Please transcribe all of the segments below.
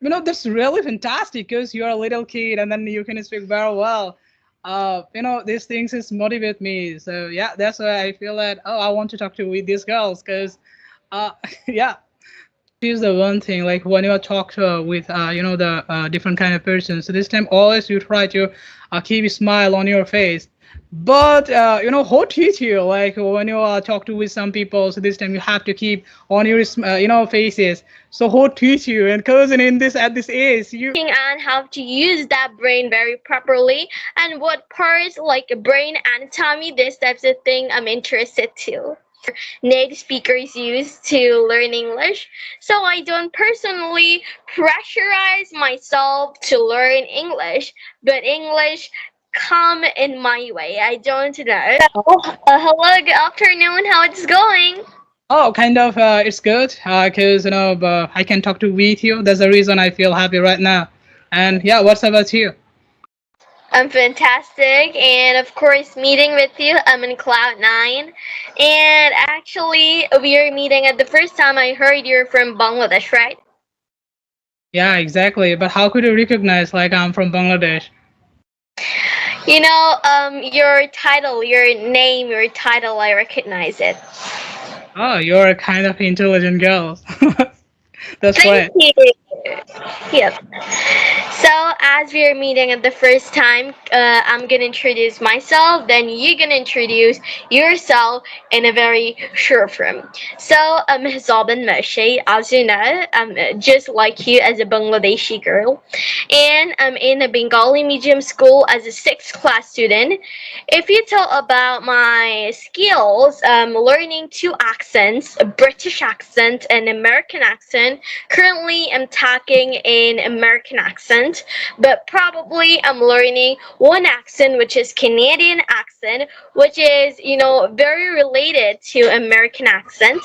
That's really fantastic because you're a little kid and then you can speak very well. These things is motivate me. So yeah, that's why I feel that I want to talk to with these girls because yeah, is the one thing like when you talk with the different kind of person. So this time always you try to keep a smile on your face. But who teach you like when you talk to with some people? So this time you have to keep on your faces. So who teach you? And cousin in this at this age, you On how to use that brain very properly and what parts like brain anatomy, this types of thing I'm interested to. Native speakers use to learn English. So I don't personally pressurize myself to learn English, but English come in my way. I don't know. Hello, good afternoon. How it's going? oh kind of it's good because I can talk to with you. That's the reason I feel happy right now. And yeah, what's about you? I'm fantastic, and of course, meeting with you. I'm in Cloud9, and actually, we are meeting at the first time I heard you're from Bangladesh, right? Yeah, exactly. But how could you recognize like I'm from Bangladesh? Your title, your name, your title, I recognize it. Oh, you're a kind of intelligent girl. That's Thank great. you. Yep. So, as we are meeting at the first time, I'm gonna introduce myself, then you're gonna introduce yourself in a very short form. So, I'm Hizab Mowshi, as you know, I'm just like you as a Bangladeshi girl, and I'm in a Bengali medium school as a sixth class student. If you tell about my skills, learning two accents, a British accent and American accent. Currently, I'm talking in American accent, but probably I'm learning one accent, which is Canadian accent, which is very related to American accent.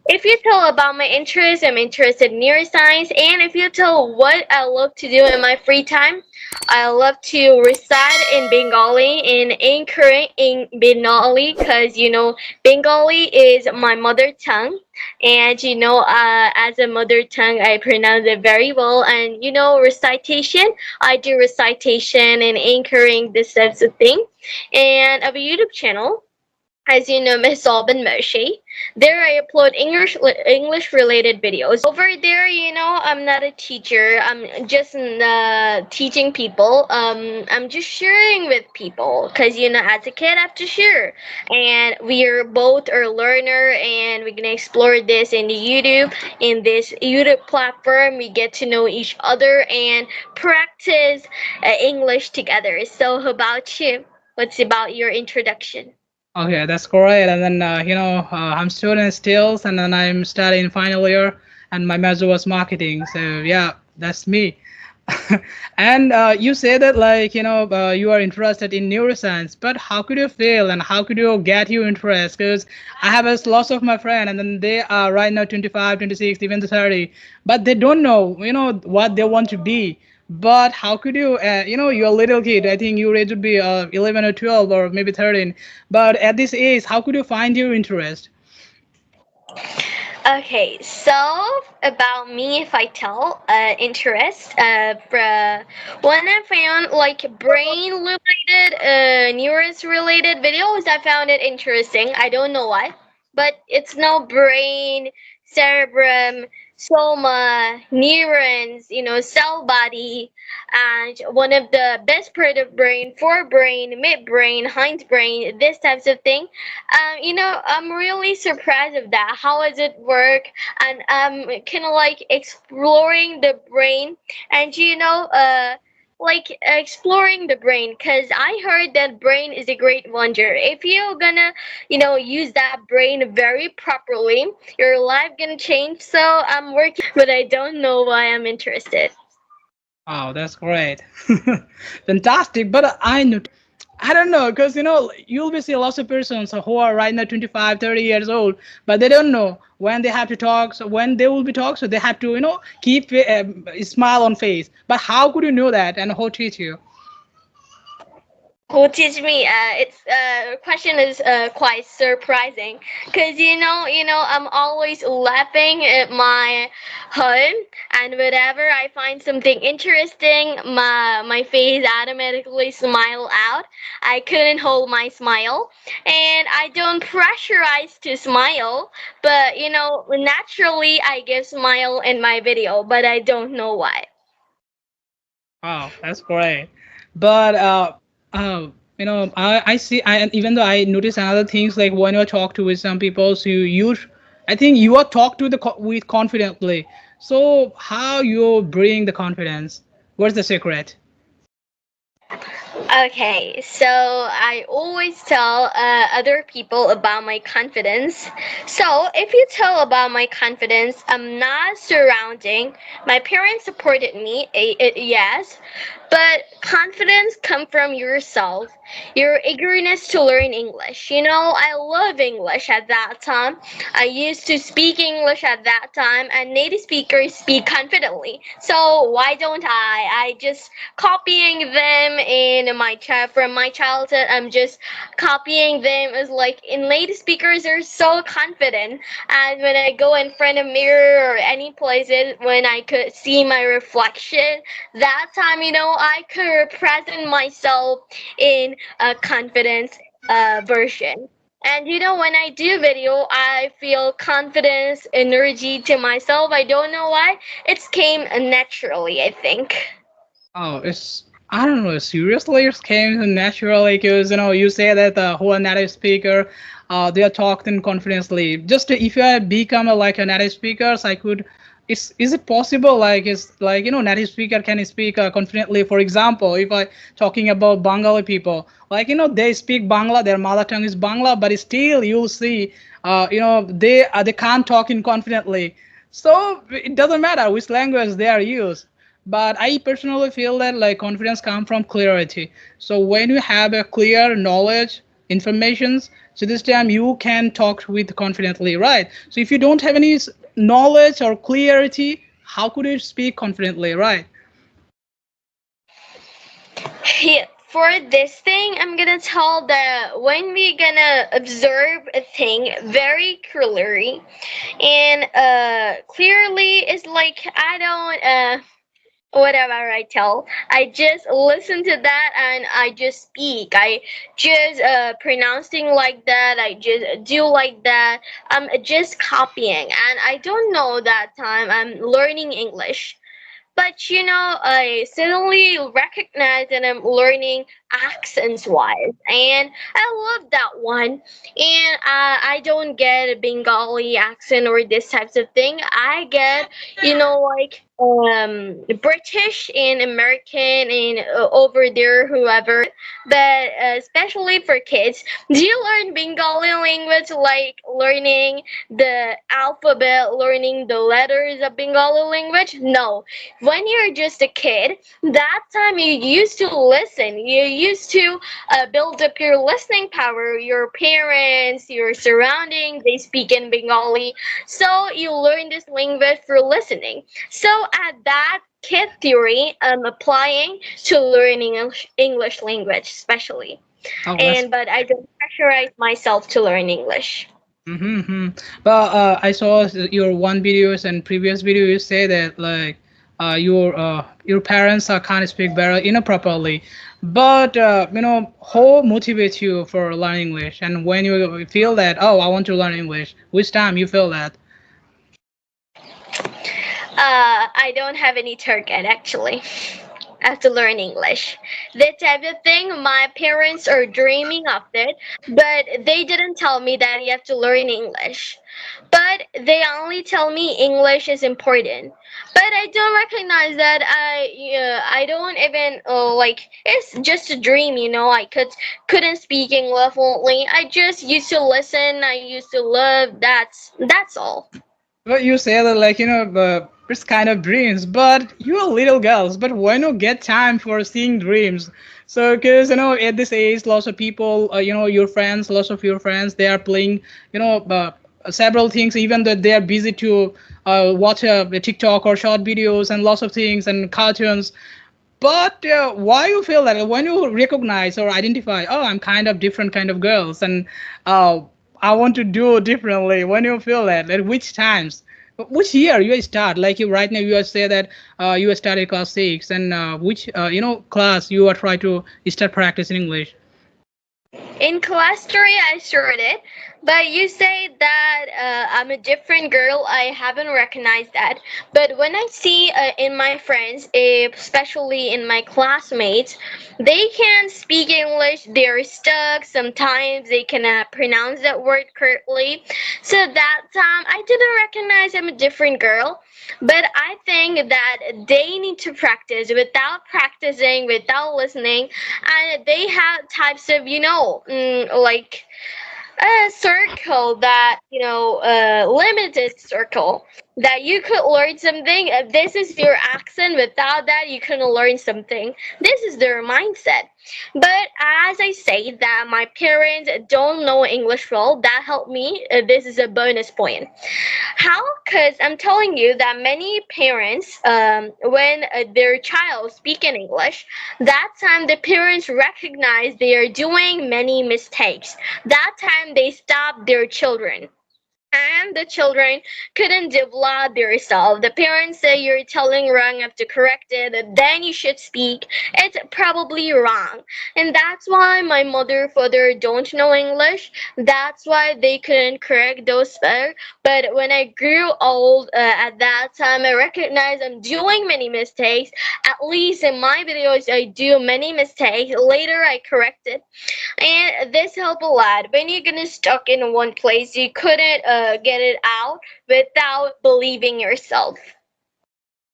If you tell about my interests, I'm interested in neuroscience, and if you tell what I love to do in my free time, I love to recite in Bengali and anchoring in Bengali because Bengali is my mother tongue, and as a mother tongue, I pronounce it very well. And recitation, I do recitation and anchoring this types of thing, and I have a YouTube channel as you know, Miss Alban Mowshi. There I upload English related videos. Over there, I'm not a teacher. I'm just teaching people. I'm just sharing with people because as a kid, I have to share. And we are both a learner, and we're gonna explore this in the YouTube. In this YouTube platform, we get to know each other and practice English together. So, how about you? What's about your introduction? Okay, that's great. And then I'm student still, and then I'm studying final year, and my major was marketing. So yeah, that's me. And you say that like you are interested in neuroscience, but how could you feel and how could you get your interest? Because I have a lots of my friends, and then they are right now 25, 26, even 30, but they don't know what they want to be. But how could you, you're a little kid. I think your age would be 11 or 12 or maybe 13. But at this age, how could you find your interest? Okay, so about me, if I tell interest, when I found like brain related, neurons related videos, I found it interesting. I don't know why, but it's no brain, cerebrum, soma, neurons, cell body, and one of the best part of brain, forebrain, midbrain, hindbrain, this types of thing. I'm really surprised of that. How does it work? And kind of like exploring the brain, and like exploring the brain, because I heard that brain is a great wonder. If you're gonna use that brain very properly, your life gonna change. So I'm working, but I don't know why I'm interested. Oh, that's great. Fantastic. But I don't know, because you'll be see lots of persons who are right now 25, 30 years old, but they don't know when they have to talk. So when they will be talk, so they have to keep a smile on face. But how could you know that, and who teach you? Who teach me? It's question is quite surprising because I'm always laughing at my home, and whenever I find something interesting, my face automatically smile out. I couldn't hold my smile, and I don't pressurize to smile, but naturally I give smile in my video, but I don't know why. Wow, that's great. But I see. And even though I notice another things like when you talk to with some people, so I think you are talk to the with confidently. So how you bring the confidence? What's the secret? Okay, so I always tell other people about my confidence. So if you tell about my confidence, I'm not surrounding. My parents supported me, yes, but confidence come from yourself, your eagerness to learn English. I love English at that time. I used to speak English at that time, and native speakers speak confidently. So why don't I? I just copying them in from my childhood. I'm just copying them as like in native speakers are so confident, and when I go in front of mirror or any places when I could see my reflection, that time I could present myself in a confidence version. And when I do video, I feel confidence, energy to myself. I don't know why. It's came naturally, I think. Oh, it's I don't know. Seriously, it came naturally because you say that the whole native speaker, they are talking confidently. Just if you have become like a native speaker, so I could. Is it possible? Like is like native speaker can speak confidently. For example, if I talking about Bengali people, like they speak Bangla, their mother tongue is Bangla, but still you'll see, they can't talk in confidently. So it doesn't matter which language they are used, but I personally feel that like confidence comes from clarity. So when you have a clear knowledge informations, so this time you can talk with confidently, right? So if you don't have any knowledge or clarity, how could you speak confidently, right? Yeah, for this thing, I'm gonna tell that when we gonna observe a thing very clearly, and clearly it's like I don't whatever I tell, I just listen to that and I just speak. I just pronouncing like that. I just do like that. I'm just copying, and I don't know that time I'm learning English. But I suddenly recognize that I'm learning accents wise, and I love that one. And I don't get a Bengali accent or this types of thing. I get, like British and American and over there whoever. But especially for kids, do you learn Bengali language like learning the alphabet, learning the letters of Bengali language? No, when you're just a kid, that time you used to listen. You used to build up your listening power. Your parents, your surroundings, they speak in Bengali. So you learn this language through listening. So at that kid theory, I'm applying to learning English language, especially. Oh, that's And but I don't pressurize myself to learn English. mm-hmm. But I saw your one videos and previous video. You say that like your parents can't speak better properly, but who motivates you for learning English? And when you feel that I want to learn English, which time you feel that? I don't have any target actually. I have to learn English. That type of thing, my parents are dreaming of it, but they didn't tell me that you have to learn English. But they only tell me English is important. But I don't recognize that I don't even like it's just a dream, I couldn't speak English fluently. I just used to listen. I used to love. That's all. But you say that like it's kind of dreams, but you're little girls. But when you get time for seeing dreams? So because at this age, lots of people, your friends, lots of your friends, they are playing, several things. Even though they are busy to watch a TikTok or short videos and lots of things and cartoons. But why you feel that when you recognize or identify, oh, I'm kind of different kind of girls, and uh, I want to do differently. When you feel that, at which times, which year you start? Like you right now, you say that you started class 6, and which class you are trying to start practicing English. In class three, I started, but you say that I'm a different girl. I haven't recognized that. But when I see in my friends, especially in my classmates, they can speak English. They're stuck. Sometimes they cannot pronounce that word correctly. So that time, I didn't recognize I'm a different girl. But I think that they need to practice. Without practicing, without listening, and they have types of like a circle that limited circle that you could learn something. This is your accent. Without that, you couldn't learn something. This is their mindset. But as I say that my parents don't know English well, that helped me. This is a bonus point. How? Because I'm telling you that many parents, when their child speak in English, that time the parents recognize they are doing many mistakes. That time they stop their children, and the children couldn't develop themselves. The parents say you're telling wrong, have to correct it, and then you should speak. It's probably wrong. And that's why my mother, father don't know English. That's why they couldn't correct those spells. But when I grew old, at that time, I recognized I'm doing many mistakes. At least in my videos, I do many mistakes. Later, I correct it, and this helped a lot. When you're gonna stuck in one place, you couldn't get it out without believing yourself.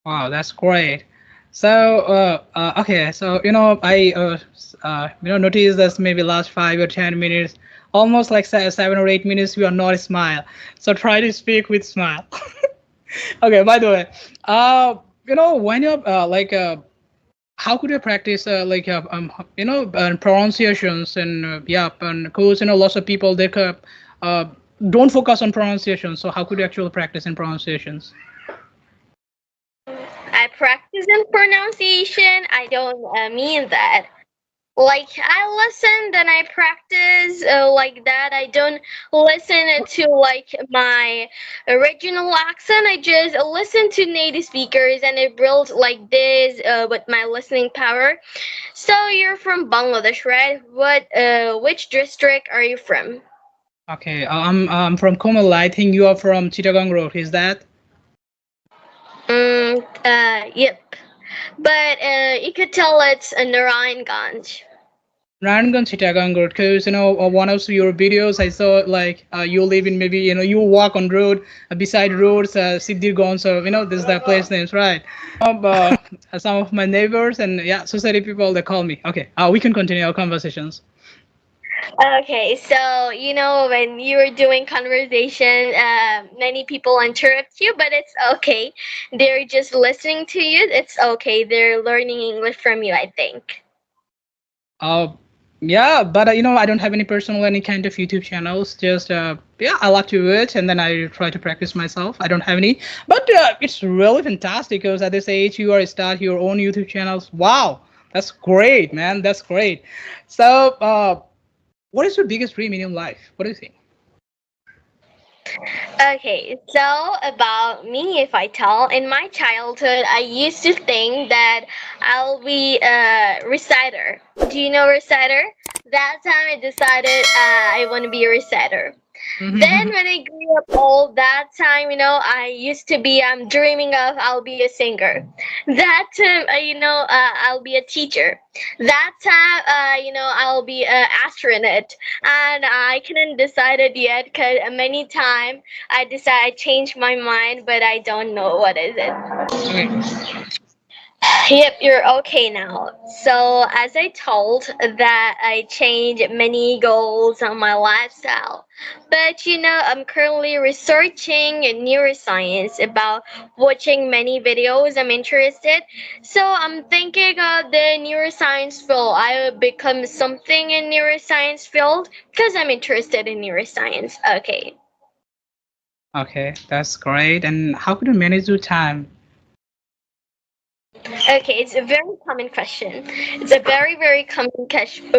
Wow, that's great. So, okay, so I noticed this maybe last 5 or 10 minutes, almost like 7 or 8 minutes, you are not smile. So try to speak with smile. Okay. By the way, when you're how could you practice pronunciations and yeah, and because lots of people they uh, don't focus on pronunciation. So how could you actually practice in pronunciations? I practice in pronunciation. I don't mean that. Like I listen, then I practice like that. I don't listen to like my original accent. I just listen to native speakers, and it builds like this with my listening power. So you're from Bangladesh, right? Which district are you from? Okay, I'm from Komal. I think you are from Chittagong Road. Is that? Yep. But you could tell it's Narayanganj. Narayanganj Chittagong Road, because one of your videos I saw like you live in maybe you walk on road beside roads, Siddirganj. So this is the place names, right? Some of my neighbors and yeah, society people they call me. Okay, we can continue our conversations. Okay, so when you're doing conversation, many people interrupt you, but it's okay. They're just listening to you. It's okay. They're learning English from you, I think. Uh, yeah, but I don't have any personal any kind of YouTube channels. Just yeah, I like to do it, and then I try to practice myself. I don't have any, but it's really fantastic because at this age you are start your own YouTube channels. Wow, that's great, man. That's great. So, what is your biggest dream in your life? What do you think? Okay, so about me, if I tell, in my childhood, I used to think that I'll be a reciter. Do you know reciter? That time I decided I want to be a reciter. Then when I grew up old, that time, I used to be, I'm dreaming of I'll be a singer. That time, I'll be a teacher. That time, I'll be an astronaut. And I couldn't decide it yet because many times I decide I changed my mind, but I don't know what is it. Okay. Yep, you're okay now. So, as I told that I changed many goals on my lifestyle. But I'm currently researching neuroscience about watching many videos. I'm interested. So, I'm thinking of the neuroscience field. I will become something in neuroscience field because I'm interested in neuroscience. Okay. Okay, that's great. And how could you manage your time? Okay, it's a very common question. It's a very, very common question.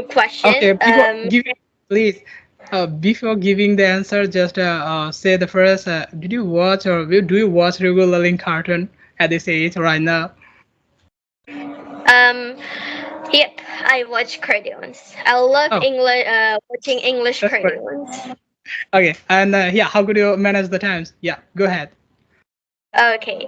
Okay, before giving, please, before giving the answer, just say the first. Did you watch or do you watch regularly cartoon at this age right now? Um, yep, I watch cartoons. I love Oh, English, watching English that's great. cartoons. Okay, and yeah, how could you manage the times? Yeah, go ahead. Okay,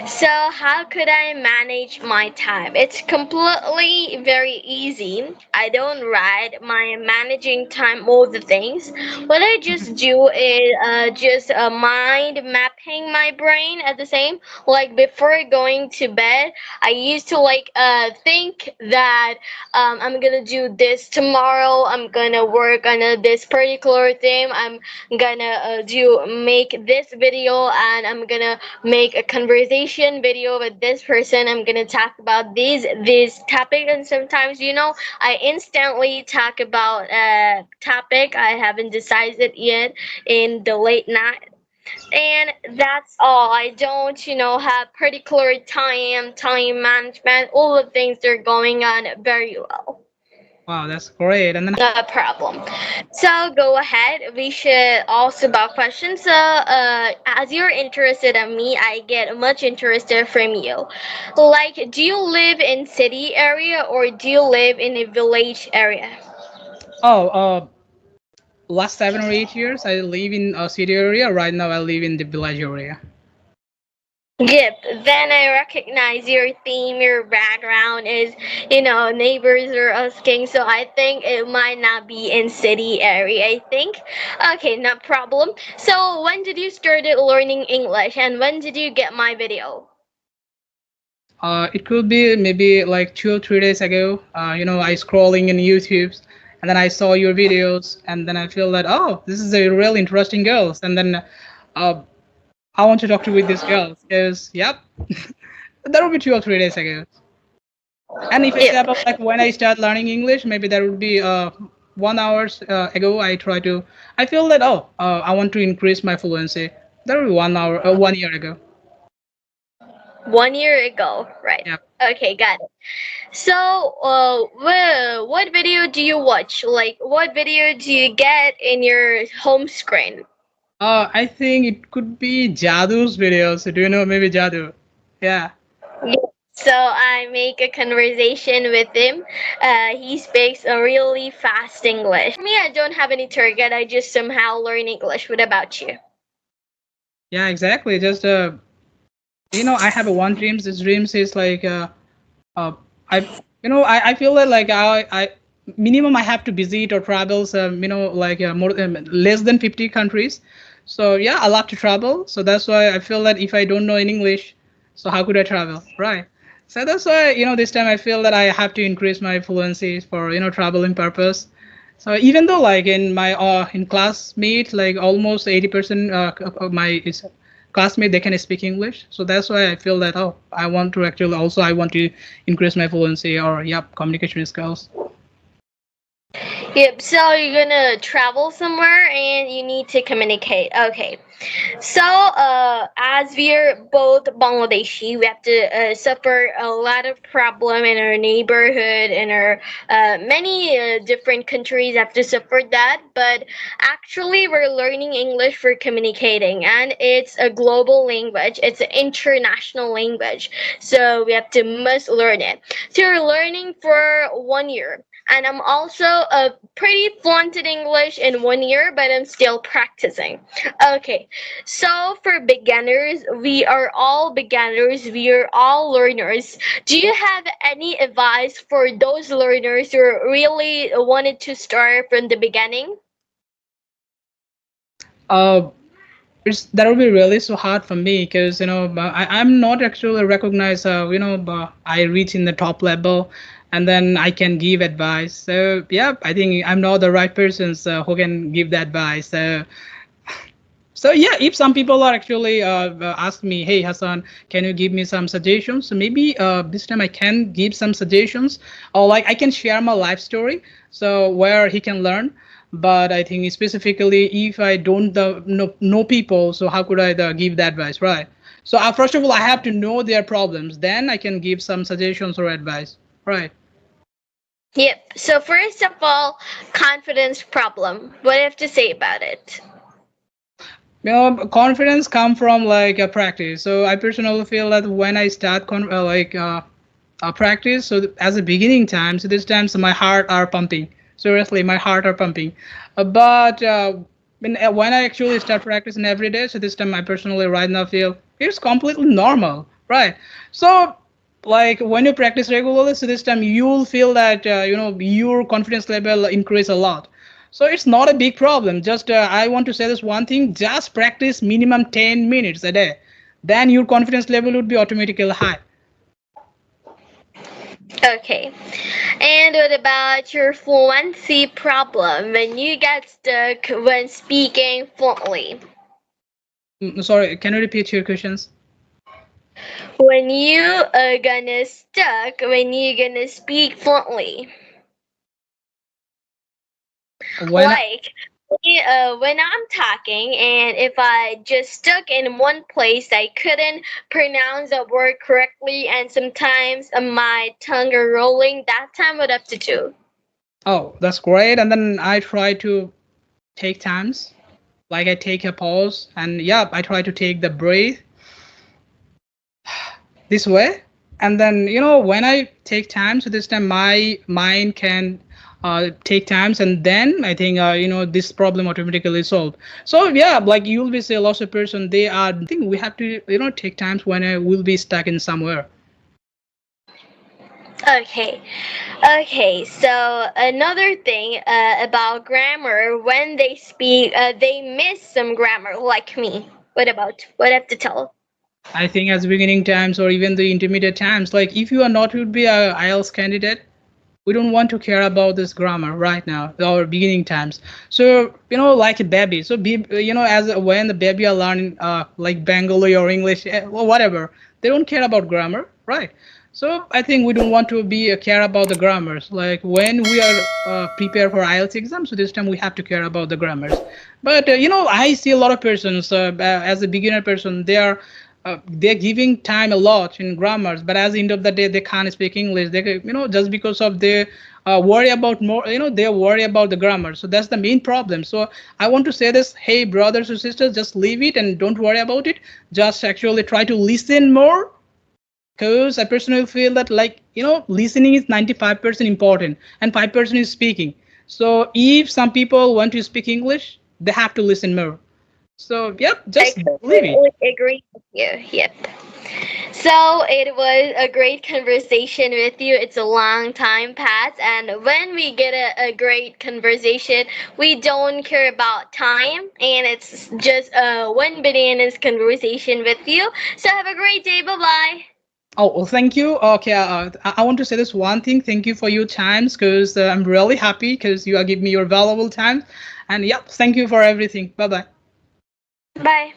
so how could I manage my time? It's completely very easy. I don't write my managing time all the things. What I just do is just mind mapping my brain at the same. Like before going to bed, I used to like think that I'm gonna do this tomorrow. I'm gonna work on this particular thing. I'm gonna do make this video, and I'm gonna make a conversation video with this person. I'm gonna talk about these topic, and sometimes I instantly talk about a topic I haven't decided yet in the late night. And that's all. I don't have particular time management. All the things are going on very well. Wow, that's great. And then Not a problem. So go ahead. We should also about questions. So as you're interested in me, I get much interested from you. Like, do you live in city area or do you live in a village area? oh, last 7 or 8 years, I live in a city area. Right now, I live in the village area. Yep. Then I recognize your theme, your background is, neighbors are asking. So I think it might not be in city area. I think. Okay, no problem. So when did you started learning English, and when did you get my video? It could be maybe like 2 or 3 days ago. I scrolling in YouTube, and then I saw your videos, and then I feel that oh, this is a real interesting girls, and then uh, I want to talk to with this girl. Because yep, that would be 2 or 3 days ago. And if I say Yep. about like when I start learning English, maybe that would be 1 hours ago. I try to. I feel that oh, I want to increase my fluency. That would be 1 hour, 1 year ago. 1 year ago, right? Yeah. Okay, got it. So, what video do you watch? Like, what video do you get in your home screen? I think it could be Jadu's videos. Do you know maybe Jadu? Yeah. Yeah. So I make a conversation with him. He speaks a really fast English. Me, I don't have any target. I just somehow learn English. What about you? Yeah, exactly. Just I have a one dreams. This dreams is like I I feel that like I minimum I have to visit or travels like more less than 50 countries. So yeah, I love to travel. So that's why I feel that if I don't know in English, so how could I travel, right? So that's why this time I feel that I have to increase my fluency for traveling purpose. So even though like in my in classmate like almost 80% of my is classmate they can speak English. So that's why I feel that oh I want to actually also I want to increase my fluency or yep communication skills. Yep. So you're gonna travel somewhere and you need to communicate. Okay. So, as we're both Bangladeshi, we have to suffer a lot of problem in our neighborhood, in our many different countries have to suffer that. But actually, we're learning English for communicating, and it's a global language. It's an international language, so we have to must learn it. So we're learning for 1 year. And I'm also pretty fluent in English in 1 year, but I'm still practicing. Okay, so for beginners, we are all beginners, we are all learners. Do you have any advice for those learners who really wanted to start from the beginning? Uh, it's that would be really so hard for me because I'm not actually recognized but I reach in the top level and then I can give advice. So yeah, I think I'm not the right person who can give the advice. So yeah, if some people are actually ask me, hey Hassan, can you give me some suggestions? So maybe this time I can give some suggestions, or like I can share my life story, so where he can learn. But I think specifically if I don't know people, so how could I give that advice, right? So first of all, I have to know their problems. Then I can give some suggestions or advice. Right. Yep. So first of all, confidence problem. What do you have to say about it? Confidence come from like a practice. So I personally feel that when I start practice, so as a beginning time, so this time, so my heart are pumping. Seriously, my heart are pumping. When I actually start practicing every day, so this time I personally right now feel it's completely normal, right? So like when you practice regularly, so this time you'll feel that your confidence level increase a lot. So it's not a big problem. Just I want to say this one thing: just practice minimum 10 minutes a day, then your confidence level would be automatically high. Okay. And what about your fluency problem when you get stuck when speaking fluently? Sorry, can you repeat your questions? When you are gonna stuck when you gonna speak fluently. When I, Like when I'm talking and if I just stuck in one place, I couldn't pronounce a word correctly, and sometimes my tongue are rolling. That time, what up to do? oh, that's great. And then I try to take times, like I take a pause, and yeah, I try to take the breath this way. And then when I take time, so this time my mind can take times, and then I think this problem automatically solved. So yeah, like you'll be say lots of person they are. I think we have to take times when I will be stuck in somewhere. Okay. Okay, so another thing about grammar, when they speak, they miss some grammar, like me. What about? What I have to tell? I think as beginning times or even the intermediate times, like if you are not would be a IELTS candidate, we don't want to care about this grammar right now, our beginning times. So like a baby, so as when the baby are learning like Bengali or English, or whatever, they don't care about grammar, right? So I think we don't want to be care about the grammars. Like when we are prepare for IELTS exam, so this time we have to care about the grammars. But I see a lot of persons as a beginner person, they're giving time a lot in grammars, but at the end of the day they can't speak English. They just because of they worry about more, they worry about the grammar. So that's the main problem. So I want to say this: hey brothers and sisters, just leave it and don't worry about it. Just actually try to listen more, because I personally feel that like listening is 95% important and 5% is speaking. So if some people want to speak English, they have to listen more. So yep, I just leave it. completely agree with you. Yep. So it was a great conversation with you. It's a long time past, and when we get a great conversation, we don't care about time, and it's just a one bananas conversation with you. So have a great day. Bye bye. Oh, well, thank you. Okay, I want to say this one thing. Thank you for your times, because I'm really happy because you are giving me your valuable time. And yep, thank you for everything. Bye bye. Bye.